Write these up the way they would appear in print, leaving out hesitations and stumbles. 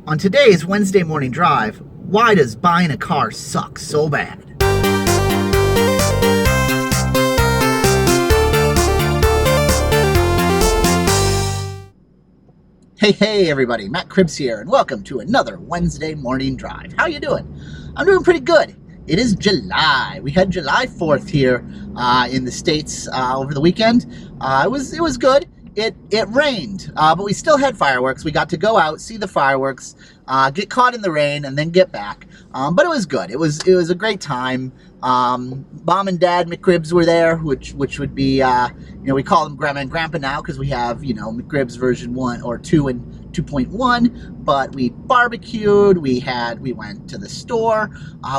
On today's Wednesday morning drive, why does buying a car suck so bad? Hey everybody, Matt Cribbs here, and welcome to another Wednesday morning drive. How you doing? I'm doing pretty good. It is July. We had July 4th here in the States over the weekend. It was good. It rained, but we still had fireworks. We got to go out, see the fireworks, get caught in the rain, and then get back. But it was good. It was a great time. Mom and Dad McCribbs were there, which would be we call them Grandma and Grandpa now because we have McCribbs version 1 or 2 and 2.1. But we barbecued. We went to the store.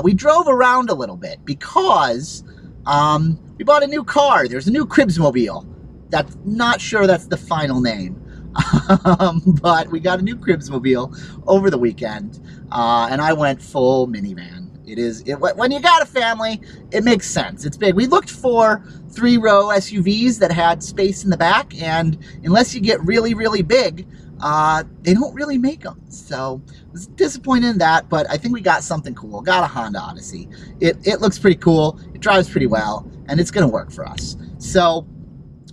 We drove around a little bit because we bought a new car. There's a new Cribbsmobile. That's not sure that's the final name, but we got a new Cribbsmobile over the weekend, and I went full minivan. When you got a family, it makes sense. It's big. We looked for 3-row SUVs that had space in the back, and unless you get really, really big, they don't really make them. So I was disappointed in that, but I think we got something cool. Got a Honda Odyssey. It looks pretty cool. It drives pretty well, and it's going to work for us. So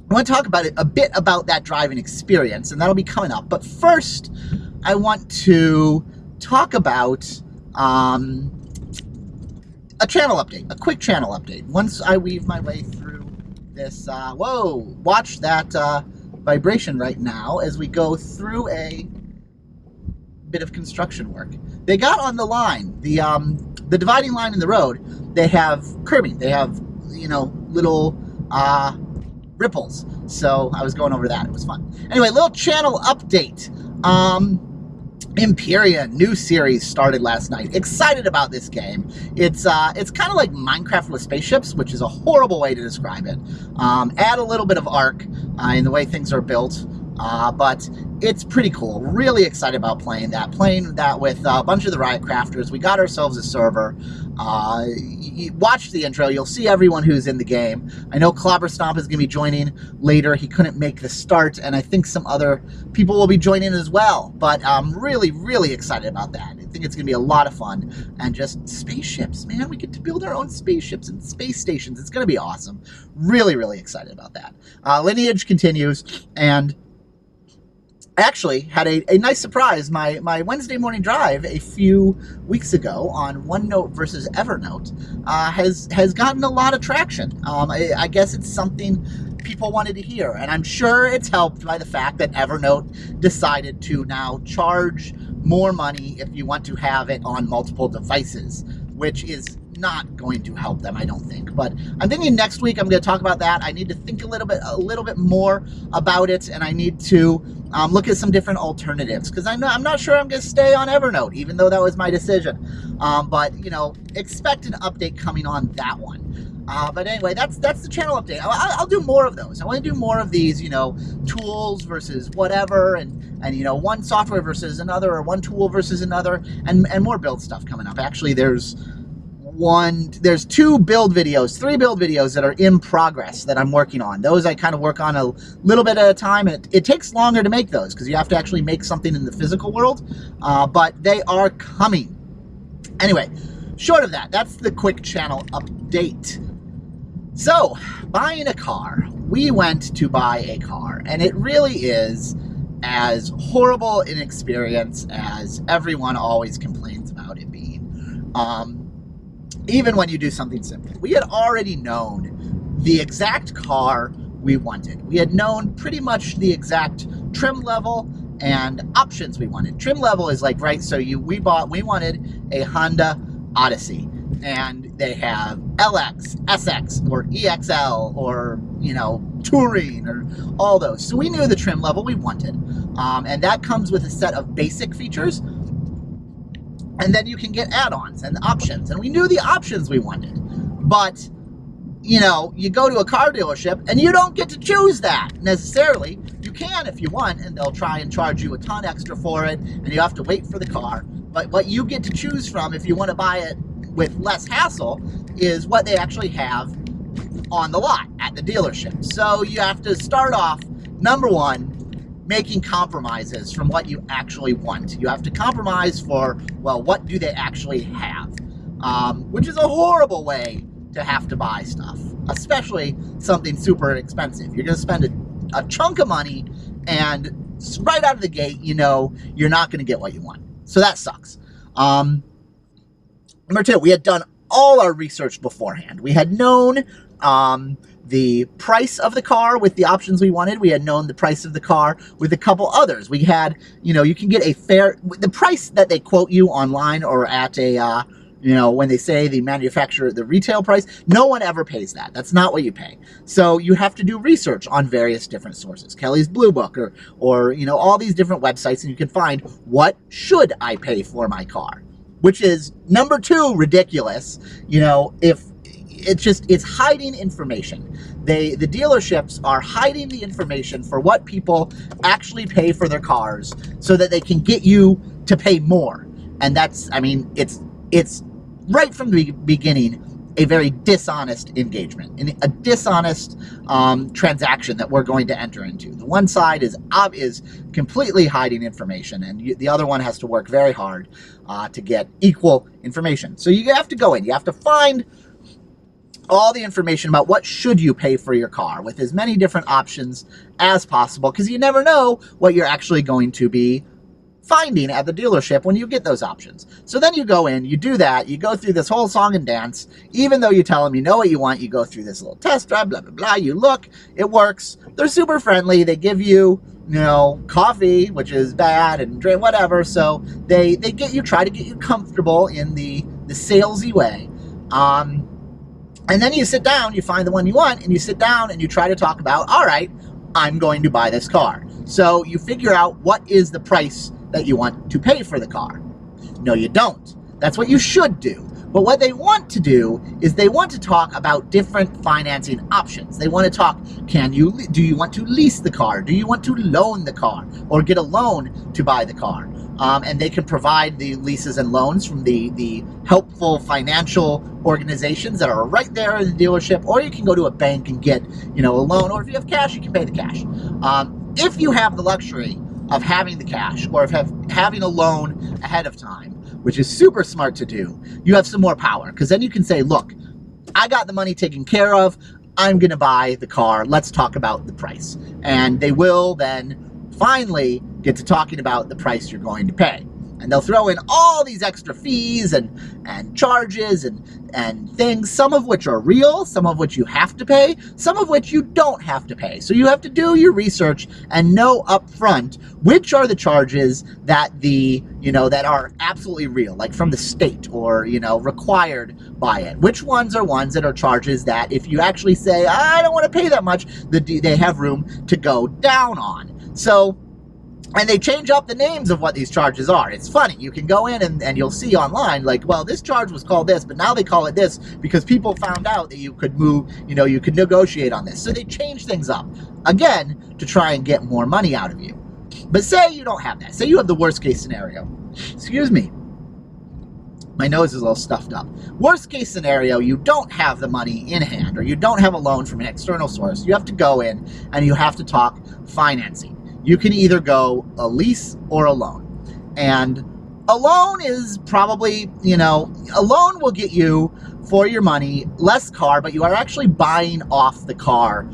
I want to talk about a bit about that driving experience, and that'll be coming up. But first, I want to talk about a channel update, a quick channel update. Once I weave my way through this, whoa, watch that vibration right now as we go through a bit of construction work. They got on the line, the dividing line in the road, they have curbing. They have, little ripples. So I was going over that. It was fun. Anyway, little channel update. Empyrean new series started last night. Excited about this game. It's kind of like Minecraft with spaceships, which is a horrible way to describe it. Add a little bit of arc in the way things are built, but it's pretty cool. Really excited about playing that with a bunch of the Ryotcrafters. We got ourselves a server. Watch the intro. You'll see everyone who's in the game. I know Clobber Stomp is going to be joining later. He couldn't make the start, and I think some other people will be joining as well. But I'm really, really excited about that. I think it's going to be a lot of fun. And just spaceships, man. We get to build our own spaceships and space stations. It's going to be awesome. Really, really excited about that. Lineage continues, and actually had a nice surprise. My Wednesday morning drive a few weeks ago on OneNote versus Evernote has gotten a lot of traction. I guess it's something people wanted to hear, and I'm sure it's helped by the fact that Evernote decided to now charge more money if you want to have it on multiple devices, which is not going to help them, I don't think. But I'm thinking next week I'm going to talk about that. I need to think a little bit more about it, and I need to look at some different alternatives, because I'm not sure I'm going to stay on Evernote, even though that was my decision. But expect an update coming on that one. But anyway, that's the channel update. I'll do more of those. I want to do more of these, tools versus whatever, and one software versus another, or one tool versus another, and more build stuff coming up. Actually, there's 3 build videos that are in progress that I'm working on. Those I kind of work on a little bit at a time. It takes longer to make those because you have to actually make something in the physical world, but they are coming. Anyway, short of that, that's the quick channel update. So, buying a car. We went to buy a car, and it really is as horrible an experience as everyone always complains about it being. Even when you do something simple. We had already known the exact car we wanted. We had known pretty much the exact trim level and options we wanted. Trim level is like, right, so we wanted a Honda Odyssey, and they have LX, SX, or EXL, or, Touring, or all those. So we knew the trim level we wanted, and that comes with a set of basic features. And then you can get add-ons and options. And we knew the options we wanted. But, you go to a car dealership and you don't get to choose that necessarily. You can if you want, and they'll try and charge you a ton extra for it, and you have to wait for the car. But what you get to choose from if you want to buy it with less hassle is what they actually have on the lot at the dealership. So you have to start off, number one, making compromises from what you actually want. You have to compromise for, well, what do they actually have? Which is a horrible way to have to buy stuff, especially something super expensive. You're going to spend a chunk of money, and right out of the gate, you know you're not going to get what you want. So that sucks. Number two, we had done all our research beforehand. We had known the price of the car with the options we wanted. We had known the price of the car with a couple others. We had, you know, you can get the price that they quote you online or at a, you know, when they say the manufacturer, the retail price, no one ever pays that. That's not what you pay. So you have to do research on various different sources, Kelly's Blue Book or you know, all these different websites, and you can find what should I pay for my car, which is number two, ridiculous. You know, if it's hiding information. The dealerships are hiding the information for what people actually pay for their cars so that they can get you to pay more. And that's, I mean, it's right from the beginning a very dishonest engagement, a dishonest transaction that we're going to enter into. The one side is completely hiding information, and the other one has to work very hard to get equal information. So you have to go in, you have to find all the information about what should you pay for your car with as many different options as possible, because you never know what you're actually going to be finding at the dealership when you get those options. So then you go in, you do that, you go through this whole song and dance. Even though you tell them you know what you want, you go through this little test drive, blah, blah, blah. You look, it works. They're super friendly. They give you, you know, coffee, which is bad, and drink, whatever. So they try to get you comfortable in the salesy way. And then you sit down, you find the one you want, and you sit down and you try to talk about, all right, I'm going to buy this car. So you figure out what is the price that you want to pay for the car. No, you don't. That's what you should do. But what they want to do is they want to talk about different financing options. They want to talk, do you want to lease the car? Do you want to loan the car or get a loan to buy the car? And they can provide the leases and loans from the helpful financial organizations that are right there in the dealership, or you can go to a bank and get, you know, a loan, or if you have cash, you can pay the cash. If you have the luxury of having the cash or of having a loan ahead of time, which is super smart to do, you have some more power, because then you can say, look, I got the money taken care of, I'm going to buy the car, let's talk about the price. And they will then finally get to talking about the price you're going to pay. And they'll throw in all these extra fees and charges and things, some of which are real, some of which you have to pay, some of which you don't have to pay. So you have to do your research and know up front which are the charges that that are absolutely real, like from the state or, you know, required by it. Which ones are ones that are charges that if you actually say, I don't want to pay that much, they have room to go down on. So, and they change up the names of what these charges are. It's funny. You can go in and you'll see online, like, well, this charge was called this, but now they call it this because people found out that you could move, you know, you could negotiate on this. So they change things up, again, to try and get more money out of you. But say you don't have that. Say you have the worst case scenario. Excuse me. My nose is a little stuffed up. Worst case scenario, you don't have the money in hand, or you don't have a loan from an external source. You have to go in and you have to talk financing. You can either go a lease or a loan. And a loan is probably, you know, a loan will get you for your money less car, but you are actually buying off the car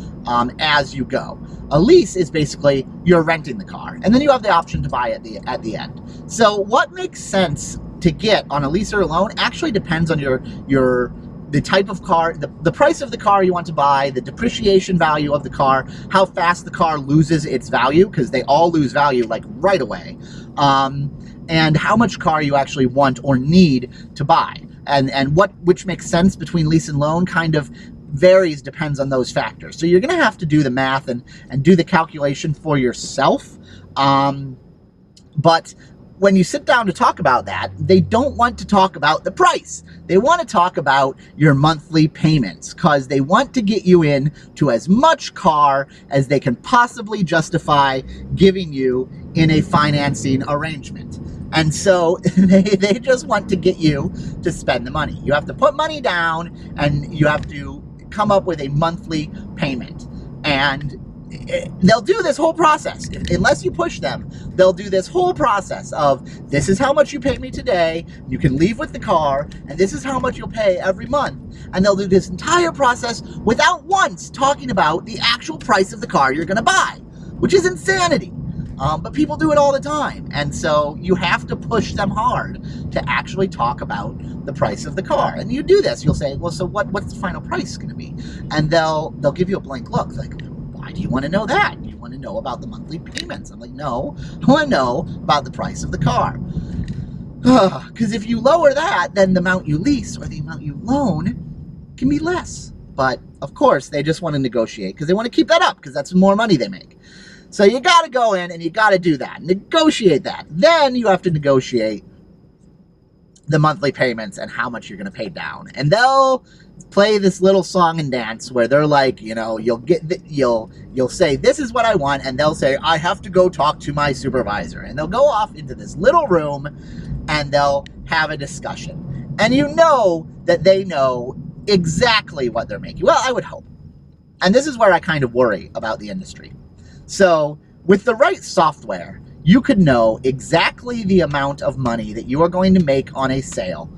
as you go. A lease is basically you're renting the car, and then you have the option to buy at the end. So what makes sense to get on a lease or a loan actually depends on the type of car, the price of the car you want to buy, the depreciation value of the car, how fast the car loses its value, because they all lose value like right away, and how much car you actually want or need to buy. And which makes sense between lease and loan kind of varies, depends on those factors. So you're going to have to do the math and do the calculation for yourself. But when you sit down to talk about that, they don't want to talk about the price. They want to talk about your monthly payments, because they want to get you in to as much car as they can possibly justify giving you in a financing arrangement. And so they just want to get you to spend the money. You have to put money down and you have to come up with a monthly payment. And they'll do this whole process. Unless you push them, they'll do this whole process of, this is how much you pay me today, you can leave with the car, and this is how much you'll pay every month. And they'll do this entire process without once talking about the actual price of the car you're gonna buy, which is insanity. But people do it all the time. And so you have to push them hard to actually talk about the price of the car. And you do this, you'll say, well, so what's the final price gonna be? And they'll give you a blank look, like, why do you want to know that? Do you want to know about the monthly payments? I'm like, no, I want to know about the price of the car. Because if you lower that, then the amount you lease or the amount you loan can be less. But of course, they just want to negotiate because they want to keep that up because that's more money they make. So you got to go in and you got to do that, negotiate that. Then you have to negotiate the monthly payments and how much you're going to pay down. And they'll play this little song and dance where they're like, you know, you'll say, this is what I want, and they'll say, I have to go talk to my supervisor. And they'll go off into this little room and they'll have a discussion. And you know that they know exactly what they're making. Well, I would hope. And this is where I kind of worry about the industry. So with the right software, you could know exactly the amount of money that you are going to make on a sale,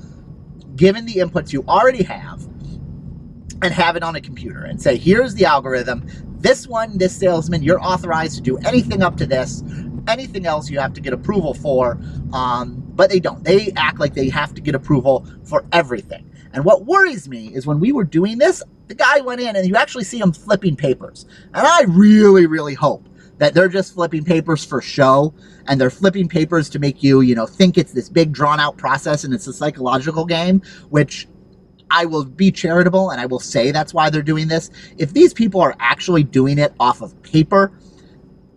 given the inputs you already have, and have it on a computer and say, here's the algorithm. This salesman, you're authorized to do anything up to this. Anything else you have to get approval for, but they don't. They act like they have to get approval for everything. And what worries me is when we were doing this, the guy went in and you actually see him flipping papers. And I really, really hope that they're just flipping papers for show, and they're flipping papers to make you, you know, think it's this big drawn out process and it's a psychological game, which I will be charitable and I will say that's why they're doing this. If these people are actually doing it off of paper,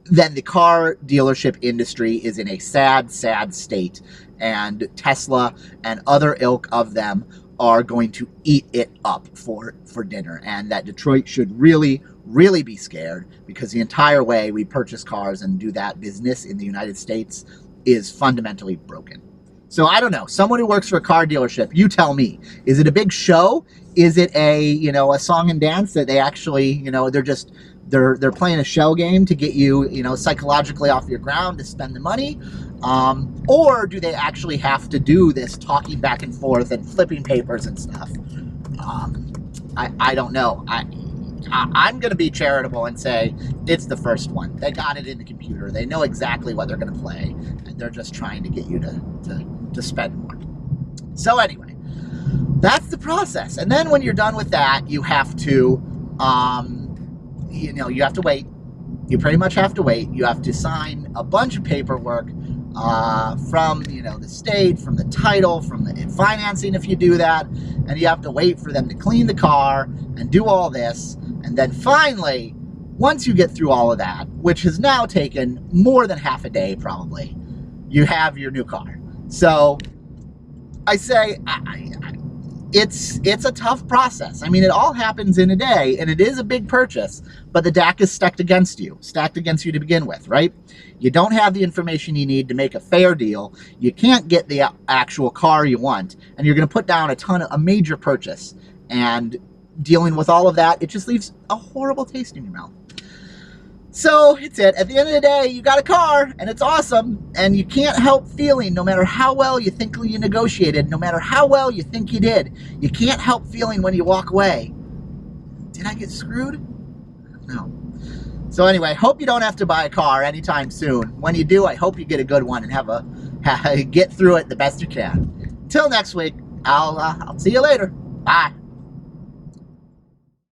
then the car dealership industry is in a sad, sad state, and Tesla and other ilk of them are going to eat it up for dinner. And that Detroit should really, really be scared, because the entire way we purchase cars and do that business in the United States is fundamentally broken. So I don't know, someone who works for a car dealership, you tell me, is it a big show? Is it a, you know, a song and dance that they actually, you know, they're playing a shell game to get you, you know, psychologically off your ground to spend the money? Or do they actually have to do this talking back and forth and flipping papers and stuff? I don't know. I'm going to be charitable and say it's the first one. They got it in the computer. They know exactly what they're going to play, and they're just trying to get you to spend more. So anyway, that's the process. And then when you're done with that, you have to, you know, you have to wait. You pretty much have to wait. You have to sign a bunch of paperwork from, you know, the state, from the title, from the financing if you do that, and you have to wait for them to clean the car and do all this. And then finally, once you get through all of that, which has now taken more than half a day probably, you have your new car. So I say it's a tough process. I mean, it all happens in a day, and it is a big purchase, but the deck is stacked against you to begin with, right? You don't have the information you need to make a fair deal. You can't get the actual car you want, and you're going to put down a major purchase, and dealing with all of that, it just leaves a horrible taste in your mouth. So it's it. At the end of the day, you got a car, and it's awesome, and you can't help feeling, no matter how well you think you negotiated, no matter how well you think you did, you can't help feeling when you walk away, did I get screwed? I don't know. So anyway, hope you don't have to buy a car anytime soon. When you do, I hope you get a good one and get through it the best you can. Until next week, I'll see you later. Bye.